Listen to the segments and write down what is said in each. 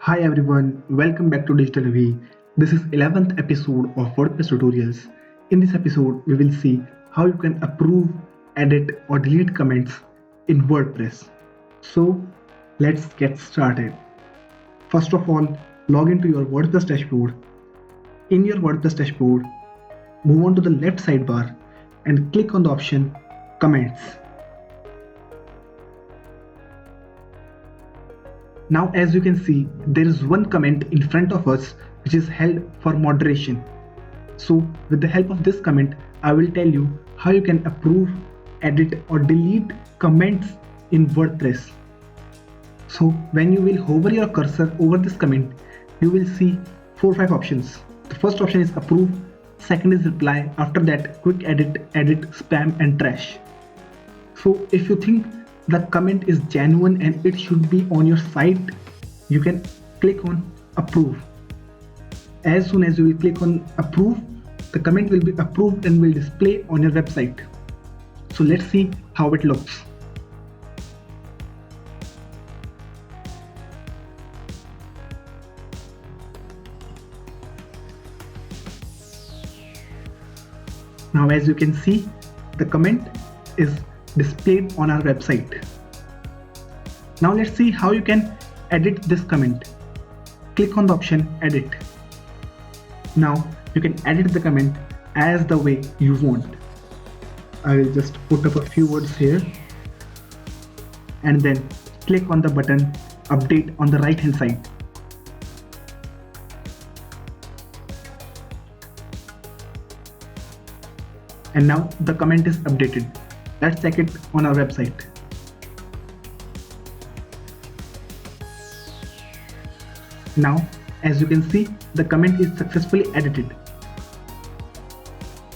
Hi everyone, welcome back to Digital Avi. This is 11th episode of WordPress tutorials. In this episode, we will see how you can approve, edit or delete comments in WordPress. So, let's get started. First of all, log into your WordPress dashboard. In your WordPress dashboard, move on to the left sidebar and click on the option Comments. Now as you can see, there is one comment in front of us which is held for moderation. So with the help of this comment, I will tell you how you can approve, edit or delete comments in WordPress. So when you will hover your cursor over this comment, you will see 4-5 options. The first option is approve, second is reply, after that quick edit, spam and trash. So if you think the comment is genuine and it should be on your site, you can click on approve. As soon as you will click on approve, the comment will be approved and will display on your website. So let's see how it looks. Now as you can see, the comment is displayed on our website. Now let's see how you can edit this comment. Click on the option edit. Now you can edit the comment as the way you want. I will just put up a few words here and then click on the button update on the right hand side. And now the comment is updated. Let's check it on our website. Now, as you can see, the comment is successfully edited.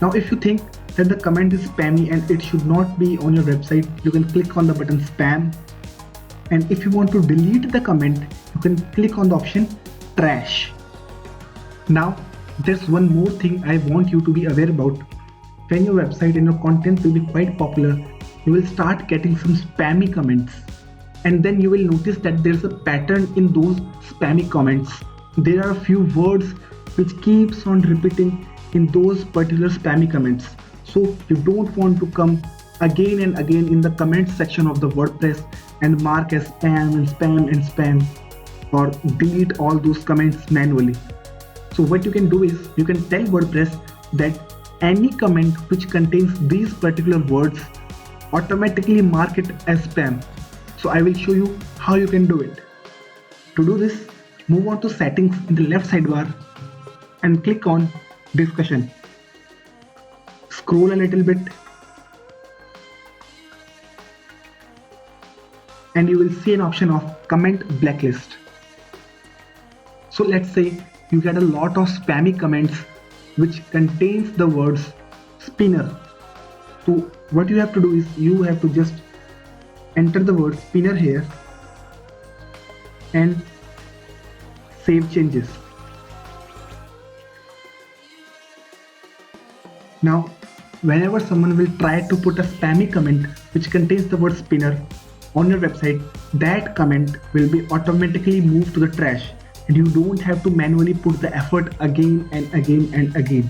Now, if you think that the comment is spammy and it should not be on your website, you can click on the button spam. And if you want to delete the comment, you can click on the option trash. Now, there's one more thing I want you to be aware about. When your website and your content will be quite popular, you will start getting some spammy comments. And then you will notice that there's a pattern in those spammy comments. There are a few words which keeps on repeating in those particular spammy comments. So you don't want to come again and again in the comment section of the WordPress and mark as spam and spam and spam, or delete all those comments manually. So what you can do is you can tell WordPress that any comment which contains these particular words, automatically mark it as spam. So I will show you how you can do it. To do this, move on to settings in the left sidebar and click on discussion. Scroll a little bit and you will see an option of comment blacklist. So let's say you get a lot of spammy comments which contains the words spinner. So what you have to do is you have to just enter the word spinner here and save changes. Now whenever someone will try to put a spammy comment which contains the word spinner on your website, that comment will be automatically moved to the trash. And you don't have to manually put the effort again and again and again.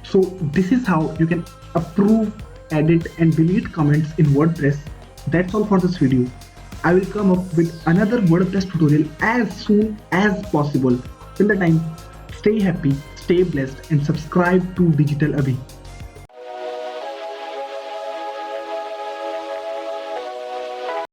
So this is how you can approve, edit and delete comments in WordPress. That's all for this video. I will come up with another WordPress tutorial as soon as possible. Till the time, stay happy, stay blessed and subscribe to Digital Avi.